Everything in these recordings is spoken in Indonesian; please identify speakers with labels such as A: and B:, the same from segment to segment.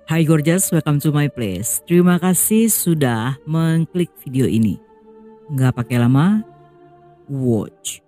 A: Hai Gorgeous, welcome to my place. Terima kasih sudah mengklik video ini. Nggak pakai lama, watch.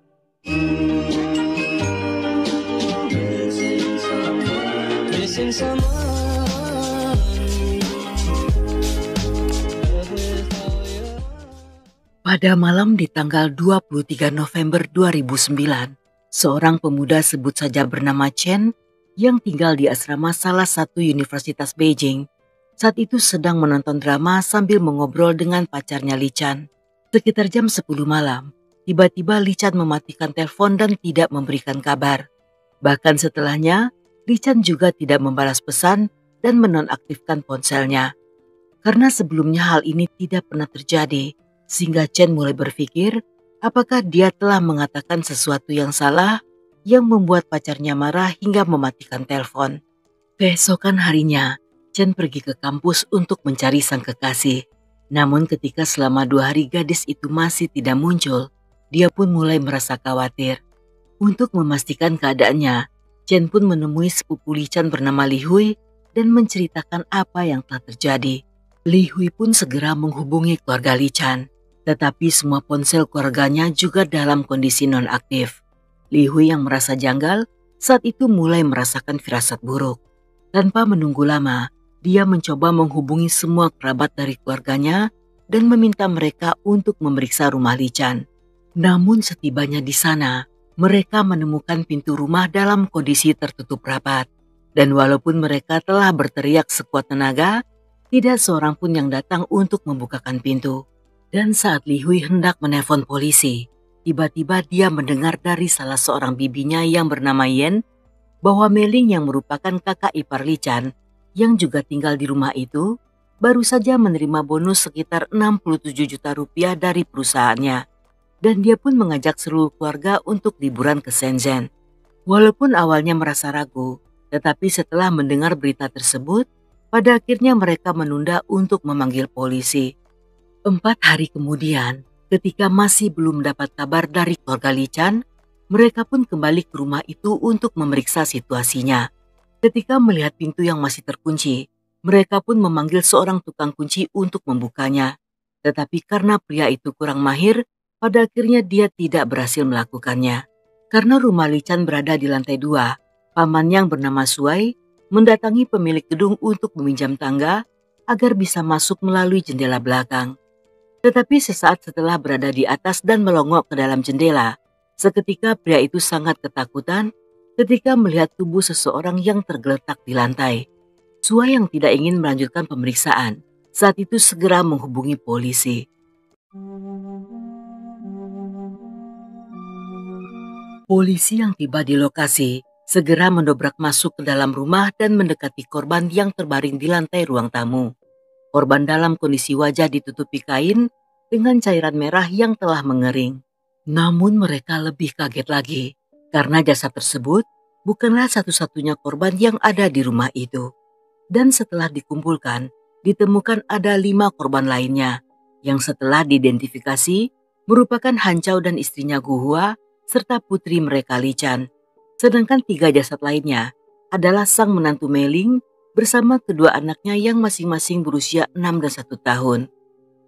B: Pada malam di tanggal 23 November 2009, seorang pemuda sebut saja bernama Chen yang tinggal di asrama salah satu universitas Beijing, saat itu sedang menonton drama sambil mengobrol dengan pacarnya Li Chan. Sekitar jam 10 malam, tiba-tiba Li Chan mematikan telepon dan tidak memberikan kabar. Bahkan setelahnya, Li Chan juga tidak membalas pesan dan menonaktifkan ponselnya. Karena sebelumnya hal ini tidak pernah terjadi, sehingga Chen mulai berpikir apakah dia telah mengatakan sesuatu yang salah yang membuat pacarnya marah hingga mematikan telepon. Keesokan harinya, Chen pergi ke kampus untuk mencari sang kekasih. Namun ketika selama 2 hari gadis itu masih tidak muncul, dia pun mulai merasa khawatir. Untuk memastikan keadaannya, Chen pun menemui sepupu Li Chan bernama Li Hui dan menceritakan apa yang telah terjadi. Li Hui pun segera menghubungi keluarga Li Chan, tetapi semua ponsel keluarganya juga dalam kondisi nonaktif. Li Hui yang merasa janggal saat itu mulai merasakan firasat buruk. Tanpa menunggu lama, dia mencoba menghubungi semua kerabat dari keluarganya dan meminta mereka untuk memeriksa rumah Li Chan. Namun setibanya di sana, mereka menemukan pintu rumah dalam kondisi tertutup rapat. Dan walaupun mereka telah berteriak sekuat tenaga, tidak seorang pun yang datang untuk membukakan pintu. Dan saat Li Hui hendak menelpon polisi, tiba-tiba dia mendengar dari salah seorang bibinya yang bernama Yen bahwa Meling yang merupakan kakak ipar Li Chan yang juga tinggal di rumah itu baru saja menerima bonus sekitar 67 juta rupiah dari perusahaannya. Dan dia pun mengajak seluruh keluarga untuk liburan ke Shenzhen. Walaupun awalnya merasa ragu, tetapi setelah mendengar berita tersebut, pada akhirnya mereka menunda untuk memanggil polisi. 4 hari kemudian, ketika masih belum mendapat kabar dari keluarga Li Chan, mereka pun kembali ke rumah itu untuk memeriksa situasinya. Ketika melihat pintu yang masih terkunci, mereka pun memanggil seorang tukang kunci untuk membukanya. Tetapi karena pria itu kurang mahir, pada akhirnya dia tidak berhasil melakukannya. Karena rumah Li Chan berada di lantai 2, paman yang bernama Suai mendatangi pemilik gedung untuk meminjam tangga agar bisa masuk melalui jendela belakang. Tetapi sesaat setelah berada di atas dan melongok ke dalam jendela, seketika pria itu sangat ketakutan ketika melihat tubuh seseorang yang tergeletak di lantai. Suai yang tidak ingin melanjutkan pemeriksaan, saat itu segera menghubungi polisi. Polisi yang tiba di lokasi segera mendobrak masuk ke dalam rumah dan mendekati korban yang terbaring di lantai ruang tamu. Korban dalam kondisi wajah ditutupi kain dengan cairan merah yang telah mengering. Namun mereka lebih kaget lagi karena jasad tersebut bukanlah satu-satunya korban yang ada di rumah itu. Dan setelah dikumpulkan, ditemukan ada 5 korban lainnya yang setelah diidentifikasi merupakan Han Chao dan istrinya Gu Hua serta putri mereka Li Chan. Sedangkan 3 jasad lainnya adalah sang menantu Meling bersama kedua anaknya yang masing-masing berusia 6 dan 1 tahun.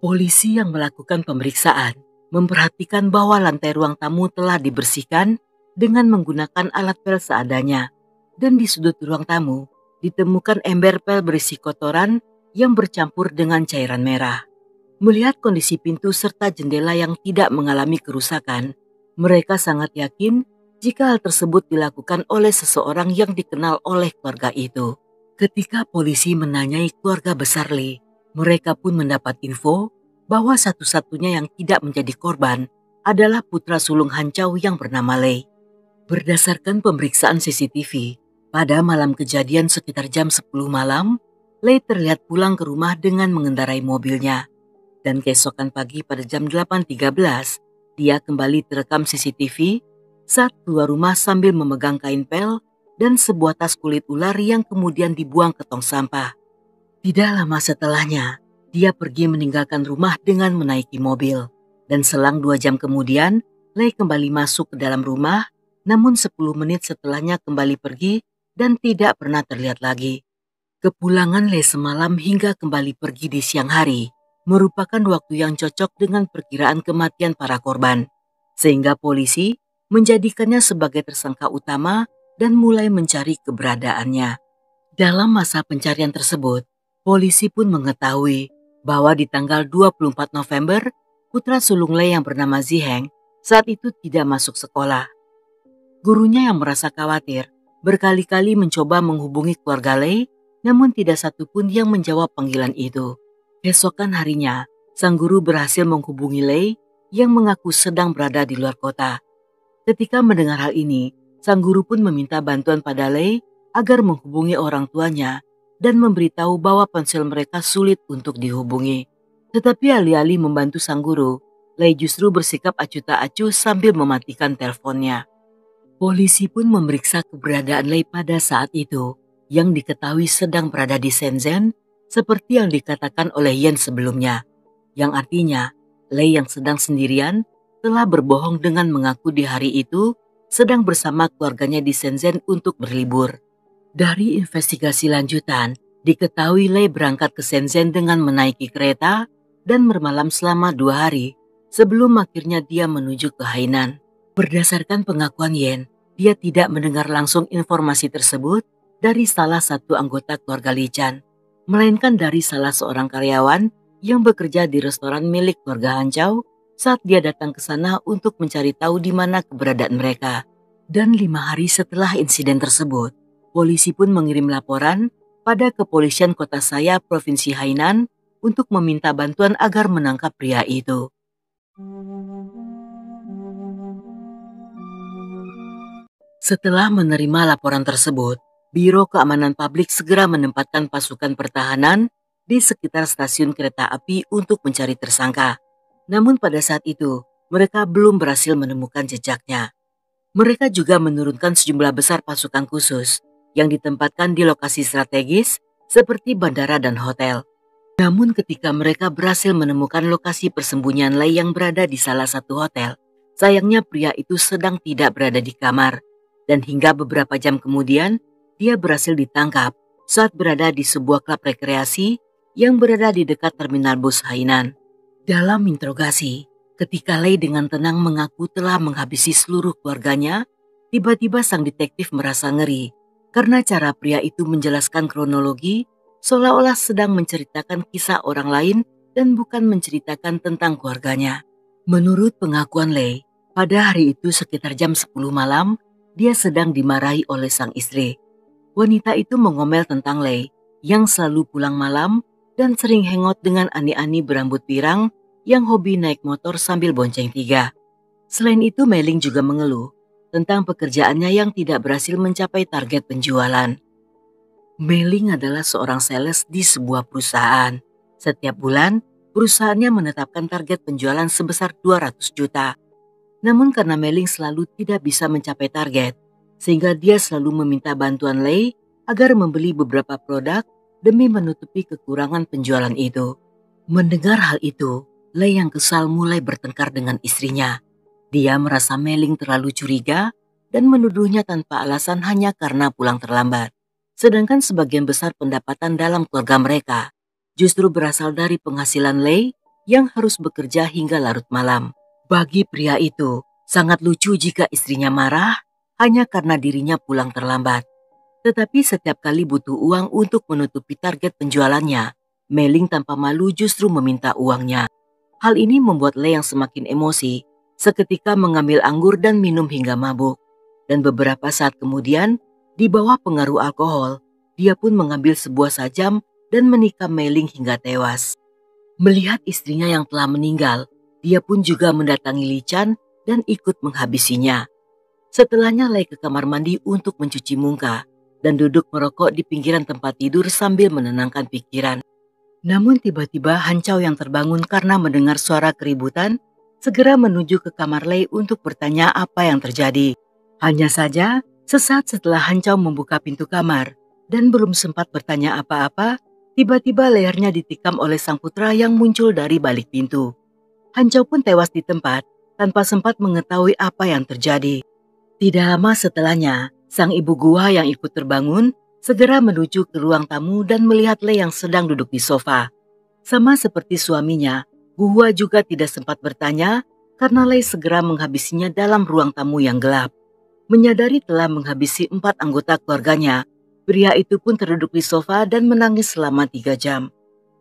B: Polisi yang melakukan pemeriksaan memperhatikan bahwa lantai ruang tamu telah dibersihkan dengan menggunakan alat pel seadanya. Dan di sudut ruang tamu ditemukan ember pel berisi kotoran yang bercampur dengan cairan merah. Melihat kondisi pintu serta jendela yang tidak mengalami kerusakan, mereka sangat yakin jika hal tersebut dilakukan oleh seseorang yang dikenal oleh keluarga itu. Ketika polisi menanyai keluarga besar Li, mereka pun mendapat info bahwa satu-satunya yang tidak menjadi korban adalah putra sulung Han Chao yang bernama Lei. Berdasarkan pemeriksaan CCTV, pada malam kejadian sekitar jam 10 malam, Lei terlihat pulang ke rumah dengan mengendarai mobilnya. Dan keesokan pagi pada jam 8.13, dia kembali terekam CCTV saat keluar rumah sambil memegang kain pel dan sebuah tas kulit ular yang kemudian dibuang ke tong sampah. Tidak lama setelahnya, dia pergi meninggalkan rumah dengan menaiki mobil. Dan selang 2 jam kemudian, Lei kembali masuk ke dalam rumah, namun 10 menit setelahnya kembali pergi dan tidak pernah terlihat lagi. Kepulangan Lei semalam hingga kembali pergi di siang hari merupakan waktu yang cocok dengan perkiraan kematian para korban, sehingga polisi menjadikannya sebagai tersangka utama dan mulai mencari keberadaannya. Dalam masa pencarian tersebut, polisi pun mengetahui bahwa di tanggal 24 November, putra sulung Lei yang bernama Ziheng saat itu tidak masuk sekolah. Gurunya yang merasa khawatir berkali-kali mencoba menghubungi keluarga Lei, namun tidak satupun yang menjawab panggilan itu. Keesokan harinya, sang guru berhasil menghubungi Lei yang mengaku sedang berada di luar kota. Ketika mendengar hal ini, sang guru pun meminta bantuan pada Lei agar menghubungi orang tuanya dan memberitahu bahwa ponsel mereka sulit untuk dihubungi. Tetapi alih-alih membantu sang guru, Lei justru bersikap acuh tak acuh sambil mematikan teleponnya. Polisi pun memeriksa keberadaan Lei pada saat itu, yang diketahui sedang berada di Shenzhen, seperti yang dikatakan oleh Yen sebelumnya, yang artinya Lei yang sedang sendirian telah berbohong dengan mengaku di hari itu sedang bersama keluarganya di Shenzhen untuk berlibur. Dari investigasi lanjutan, diketahui Lei berangkat ke Shenzhen dengan menaiki kereta dan bermalam selama 2 hari sebelum akhirnya dia menuju ke Hainan. Berdasarkan pengakuan Yen, dia tidak mendengar langsung informasi tersebut dari salah satu anggota keluarga Li Chan, melainkan dari salah seorang karyawan yang bekerja di restoran milik keluarga Han Chao saat dia datang ke sana untuk mencari tahu di mana keberadaan mereka. Dan 5 hari setelah insiden tersebut, polisi pun mengirim laporan pada kepolisian kota Saya Provinsi Hainan untuk meminta bantuan agar menangkap pria itu. Setelah menerima laporan tersebut, Biro Keamanan Publik segera menempatkan pasukan pertahanan di sekitar stasiun kereta api untuk mencari tersangka. Namun pada saat itu, mereka belum berhasil menemukan jejaknya. Mereka juga menurunkan sejumlah besar pasukan khusus yang ditempatkan di lokasi strategis seperti bandara dan hotel. Namun ketika mereka berhasil menemukan lokasi persembunyian Lei yang berada di salah satu hotel, sayangnya pria itu sedang tidak berada di kamar. Dan hingga beberapa jam kemudian, dia berhasil ditangkap saat berada di sebuah klub rekreasi yang berada di dekat terminal bus Hainan. Dalam interogasi, ketika Lei dengan tenang mengaku telah menghabisi seluruh keluarganya, tiba-tiba sang detektif merasa ngeri karena cara pria itu menjelaskan kronologi seolah-olah sedang menceritakan kisah orang lain dan bukan menceritakan tentang keluarganya. Menurut pengakuan Lei, pada hari itu sekitar jam 10 malam, dia sedang dimarahi oleh sang istri. Wanita itu mengomel tentang Lei yang selalu pulang malam dan sering hangout dengan ani-ani berambut pirang yang hobi naik motor sambil bonceng 3. Selain itu, Mei Ling juga mengeluh tentang pekerjaannya yang tidak berhasil mencapai target penjualan. Mei Ling adalah seorang sales di sebuah perusahaan. Setiap bulan, perusahaannya menetapkan target penjualan sebesar 200 juta. Namun karena Mei Ling selalu tidak bisa mencapai target, sehingga dia selalu meminta bantuan Lei agar membeli beberapa produk demi menutupi kekurangan penjualan itu. Mendengar hal itu, Lei yang kesal mulai bertengkar dengan istrinya. Dia merasa Mei Ling terlalu curiga dan menuduhnya tanpa alasan hanya karena pulang terlambat. Sedangkan sebagian besar pendapatan dalam keluarga mereka justru berasal dari penghasilan Lei yang harus bekerja hingga larut malam. Bagi pria itu, sangat lucu jika istrinya marah hanya karena dirinya pulang terlambat. Tetapi setiap kali butuh uang untuk menutupi target penjualannya, Mei Ling tanpa malu justru meminta uangnya. Hal ini membuat Lei yang semakin emosi, seketika mengambil anggur dan minum hingga mabuk. Dan beberapa saat kemudian, di bawah pengaruh alkohol, dia pun mengambil sebuah sajam dan menikam Mei Ling hingga tewas. Melihat istrinya yang telah meninggal, dia pun juga mendatangi Li Chan dan ikut menghabisinya. Setelahnya Lei ke kamar mandi untuk mencuci muka dan duduk merokok di pinggiran tempat tidur sambil menenangkan pikiran. Namun tiba-tiba Han Chao yang terbangun karena mendengar suara keributan segera menuju ke kamar Lei untuk bertanya apa yang terjadi. Hanya saja sesaat setelah Han Chao membuka pintu kamar dan belum sempat bertanya apa-apa, tiba-tiba lehernya ditikam oleh sang putra yang muncul dari balik pintu. Han Chao pun tewas di tempat tanpa sempat mengetahui apa yang terjadi. Tidak lama setelahnya, sang ibu gua yang ikut terbangun segera menuju ke ruang tamu dan melihat Lei yang sedang duduk di sofa. Sama seperti suaminya, Guhua juga tidak sempat bertanya karena Lei segera menghabisinya dalam ruang tamu yang gelap. Menyadari telah menghabisi 4 anggota keluarganya, pria itu pun terduduk di sofa dan menangis selama 3 jam.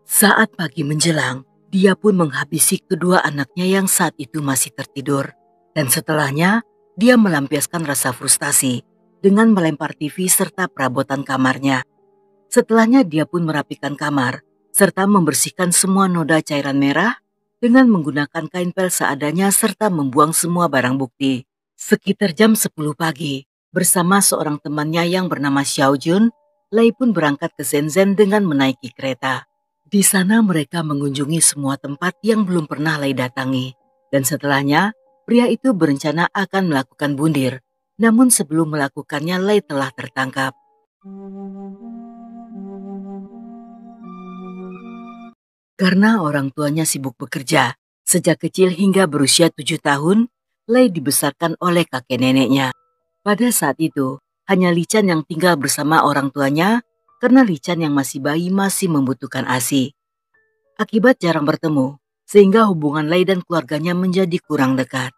B: Saat pagi menjelang, dia pun menghabisi kedua anaknya yang saat itu masih tertidur. Dan setelahnya, dia melampiaskan rasa frustasi dengan melempar TV serta perabotan kamarnya. Setelahnya dia pun merapikan kamar, serta membersihkan semua noda cairan merah dengan menggunakan kain pel seadanya serta membuang semua barang bukti. Sekitar jam 10 pagi, bersama seorang temannya yang bernama Xiao Jun, Lei pun berangkat ke Shenzhen dengan menaiki kereta. Di sana mereka mengunjungi semua tempat yang belum pernah Lei datangi. Dan setelahnya, pria itu berencana akan melakukan bundir. Namun sebelum melakukannya, Lei telah tertangkap. Karena orang tuanya sibuk bekerja, sejak kecil hingga berusia 7 tahun, Lei dibesarkan oleh kakek neneknya. Pada saat itu, hanya Li Chan yang tinggal bersama orang tuanya karena Li Chan yang masih bayi masih membutuhkan ASI. Akibat jarang bertemu, sehingga hubungan Lei dan keluarganya menjadi kurang dekat.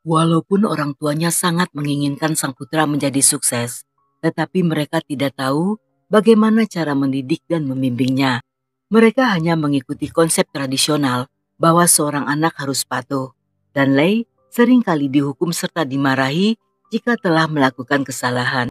B: Walaupun orang tuanya sangat menginginkan sang putra menjadi sukses, tetapi mereka tidak tahu bagaimana cara mendidik dan membimbingnya. Mereka hanya mengikuti konsep tradisional bahwa seorang anak harus patuh, dan Lei seringkali dihukum serta dimarahi jika telah melakukan kesalahan.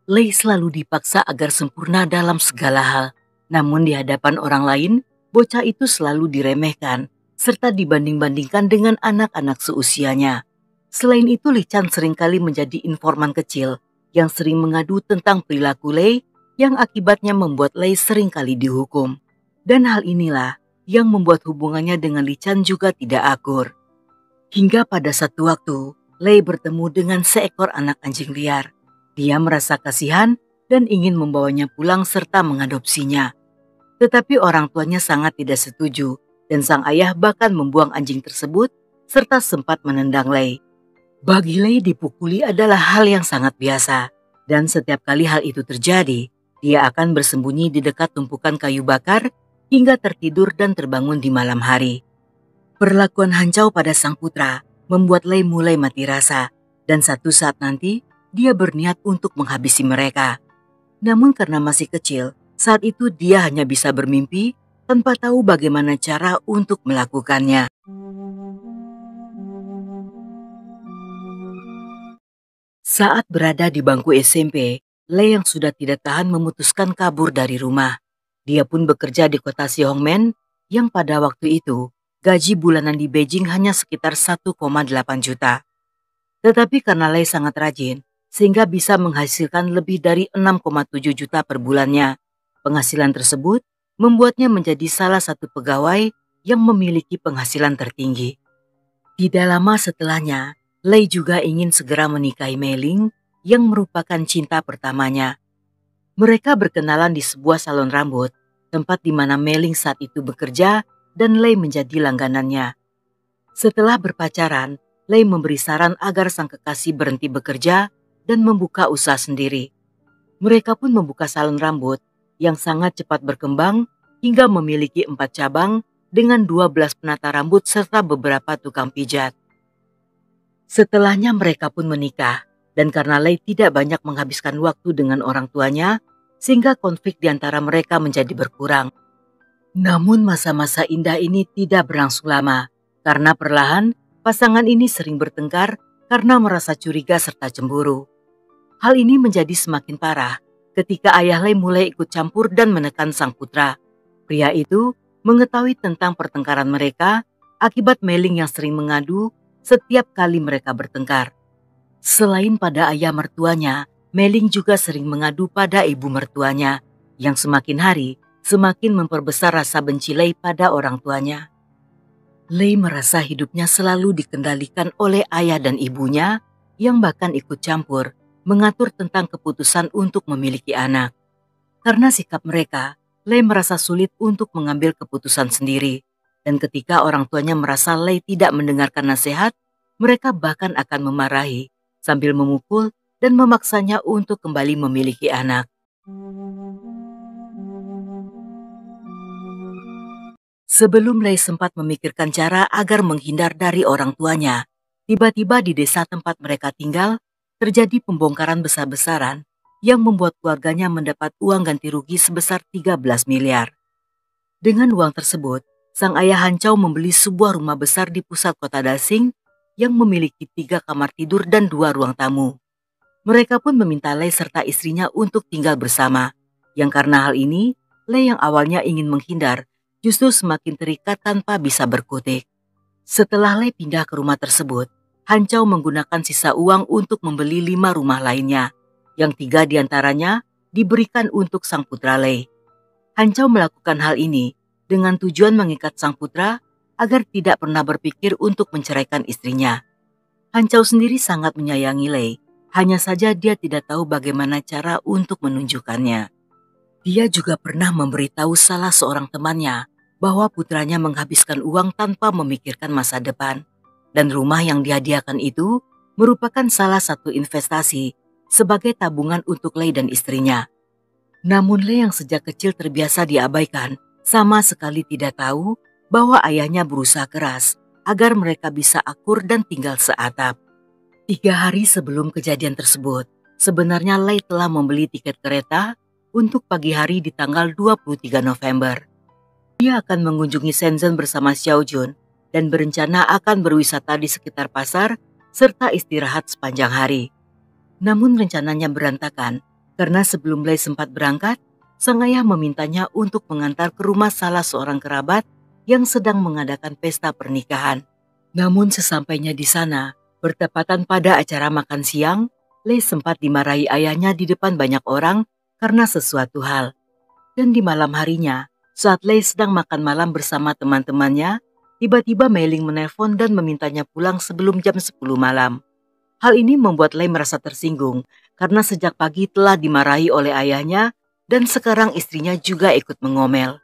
B: Lei selalu dipaksa agar sempurna dalam segala hal, namun di hadapan orang lain, bocah itu selalu diremehkan, serta dibanding-bandingkan dengan anak-anak seusianya. Selain itu, Li Chan seringkali menjadi informan kecil yang sering mengadu tentang perilaku Lei yang akibatnya membuat Lei seringkali dihukum. Dan hal inilah yang membuat hubungannya dengan Li Chan juga tidak akur. Hingga pada satu waktu, Lei bertemu dengan seekor anak anjing liar. Dia merasa kasihan dan ingin membawanya pulang serta mengadopsinya. Tetapi orang tuanya sangat tidak setuju dan sang ayah bahkan membuang anjing tersebut serta sempat menendang Lei. Bagi Lei, dipukuli adalah hal yang sangat biasa, dan setiap kali hal itu terjadi, dia akan bersembunyi di dekat tumpukan kayu bakar hingga tertidur dan terbangun di malam hari. Perlakuan hancau pada sang putra membuat Lei mulai mati rasa, dan satu saat nanti dia berniat untuk menghabisi mereka. Namun karena masih kecil, saat itu dia hanya bisa bermimpi tanpa tahu bagaimana cara untuk melakukannya. Saat berada di bangku SMP, Lei yang sudah tidak tahan memutuskan kabur dari rumah. Dia pun bekerja di kota Xiongmen yang pada waktu itu gaji bulanan di Beijing hanya sekitar 1,8 juta. Tetapi karena Lei sangat rajin, sehingga bisa menghasilkan lebih dari 6,7 juta per bulannya. Penghasilan tersebut membuatnya menjadi salah satu pegawai yang memiliki penghasilan tertinggi. Tidak lama setelahnya, Lei juga ingin segera menikahi Mei Ling yang merupakan cinta pertamanya. Mereka berkenalan di sebuah salon rambut, tempat di mana Mei Ling saat itu bekerja dan Lei menjadi langganannya. Setelah berpacaran, Lei memberi saran agar sang kekasih berhenti bekerja dan membuka usaha sendiri. Mereka pun membuka salon rambut yang sangat cepat berkembang hingga memiliki 4 cabang dengan 12 penata rambut serta beberapa tukang pijat. Setelahnya mereka pun menikah, dan karena Lei tidak banyak menghabiskan waktu dengan orang tuanya, sehingga konflik di antara mereka menjadi berkurang. Namun masa-masa indah ini tidak berlangsung lama, karena perlahan pasangan ini sering bertengkar karena merasa curiga serta cemburu. Hal ini menjadi semakin parah ketika ayah Lei mulai ikut campur dan menekan sang putra. Pria itu mengetahui tentang pertengkaran mereka akibat Mei Ling yang sering mengadu setiap kali mereka bertengkar. Selain pada ayah mertuanya, Mei Ling juga sering mengadu pada ibu mertuanya yang semakin hari semakin memperbesar rasa benci Lei pada orang tuanya. Lei merasa hidupnya selalu dikendalikan oleh ayah dan ibunya yang bahkan ikut campur mengatur tentang keputusan untuk memiliki anak. Karena sikap mereka, Lei merasa sulit untuk mengambil keputusan sendiri. Dan ketika orang tuanya merasa Lei tidak mendengarkan nasihat, mereka bahkan akan memarahi sambil memukul dan memaksanya untuk kembali memiliki anak. Sebelum Lei sempat memikirkan cara agar menghindar dari orang tuanya, tiba-tiba di desa tempat mereka tinggal terjadi pembongkaran besar-besaran yang membuat keluarganya mendapat uang ganti rugi sebesar 13 miliar. Dengan uang tersebut, sang ayah Hancau membeli sebuah rumah besar di pusat kota Dasing yang memiliki 3 kamar tidur dan 2 ruang tamu. Mereka pun meminta Lei serta istrinya untuk tinggal bersama, yang karena hal ini, Lei yang awalnya ingin menghindar, justru semakin terikat tanpa bisa berkutik. Setelah Lei pindah ke rumah tersebut, Hancau menggunakan sisa uang untuk membeli 5 rumah lainnya, yang 3 diantaranya diberikan untuk sang putra Lei. Hancau melakukan hal ini dengan tujuan mengikat sang putra agar tidak pernah berpikir untuk menceraikan istrinya. Hancau sendiri sangat menyayangi Lei, hanya saja dia tidak tahu bagaimana cara untuk menunjukkannya. Dia juga pernah memberitahu salah seorang temannya bahwa putranya menghabiskan uang tanpa memikirkan masa depan. Dan rumah yang dihadiahkan itu merupakan salah satu investasi sebagai tabungan untuk Lei dan istrinya. Namun Lei yang sejak kecil terbiasa diabaikan, sama sekali tidak tahu bahwa ayahnya berusaha keras agar mereka bisa akur dan tinggal seatap. 3 hari sebelum kejadian tersebut, sebenarnya Lei telah membeli tiket kereta untuk pagi hari di tanggal 23 November. Dia akan mengunjungi Shenzhen bersama Xiao Jun dan berencana akan berwisata di sekitar pasar serta istirahat sepanjang hari. Namun rencananya berantakan karena sebelum Lei sempat berangkat, sang ayah memintanya untuk mengantar ke rumah salah seorang kerabat yang sedang mengadakan pesta pernikahan. Namun sesampainya di sana, bertepatan pada acara makan siang, Lei sempat dimarahi ayahnya di depan banyak orang karena sesuatu hal. Dan di malam harinya, saat Lei sedang makan malam bersama teman-temannya, tiba-tiba Mei Ling menelpon dan memintanya pulang sebelum jam 10 malam. Hal ini membuat Lei merasa tersinggung karena sejak pagi telah dimarahi oleh ayahnya dan sekarang istrinya juga ikut mengomel.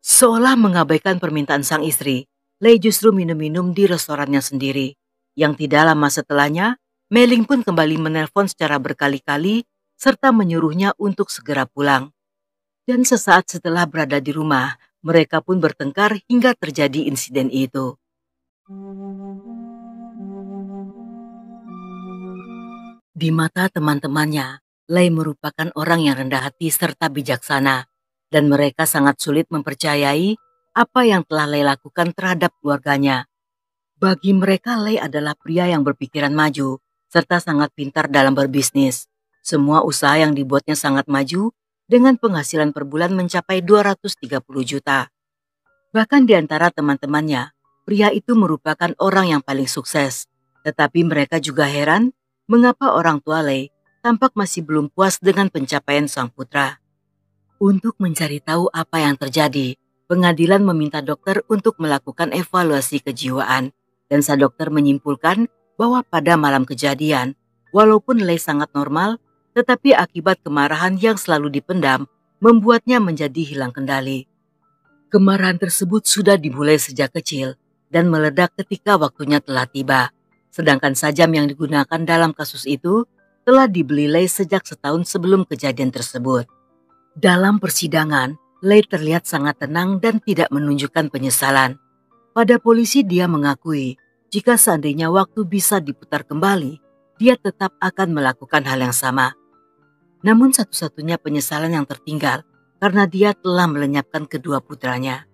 B: Seolah mengabaikan permintaan sang istri, Lei justru minum-minum di restorannya sendiri. Yang tidak lama setelahnya, Mei Ling pun kembali menelpon secara berkali-kali serta menyuruhnya untuk segera pulang. Dan sesaat setelah berada di rumah, mereka pun bertengkar hingga terjadi insiden itu. Di mata teman-temannya, Lei merupakan orang yang rendah hati serta bijaksana, dan mereka sangat sulit mempercayai apa yang telah Lei lakukan terhadap keluarganya. Bagi mereka, Lei adalah pria yang berpikiran maju, serta sangat pintar dalam berbisnis. Semua usaha yang dibuatnya sangat maju, dengan penghasilan per bulan mencapai 230 juta. Bahkan di antara teman-temannya, pria itu merupakan orang yang paling sukses. Tetapi mereka juga heran mengapa orang tua Lei tampak masih belum puas dengan pencapaian sang putra. Untuk mencari tahu apa yang terjadi, pengadilan meminta dokter untuk melakukan evaluasi kejiwaan. Dan sang dokter menyimpulkan bahwa pada malam kejadian, walaupun Lei sangat normal, tetapi akibat kemarahan yang selalu dipendam, membuatnya menjadi hilang kendali. Kemarahan tersebut sudah dimulai sejak kecil dan meledak ketika waktunya telah tiba. Sedangkan sajam yang digunakan dalam kasus itu telah dibeli Lei sejak setahun sebelum kejadian tersebut. Dalam persidangan, Lei terlihat sangat tenang dan tidak menunjukkan penyesalan. Pada polisi dia mengakui jika seandainya waktu bisa diputar kembali, dia tetap akan melakukan hal yang sama. Namun satu-satunya penyesalan yang tertinggal karena dia telah melenyapkan kedua putranya.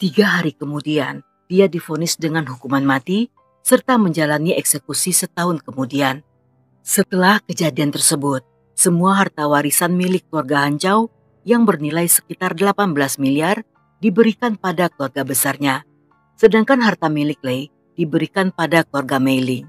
B: 3 hari kemudian, dia divonis dengan hukuman mati serta menjalani eksekusi setahun kemudian. Setelah kejadian tersebut, semua harta warisan milik keluarga Hancau yang bernilai sekitar 18 miliar diberikan pada keluarga besarnya. Sedangkan harta milik Lei diberikan pada keluarga Mei Ling.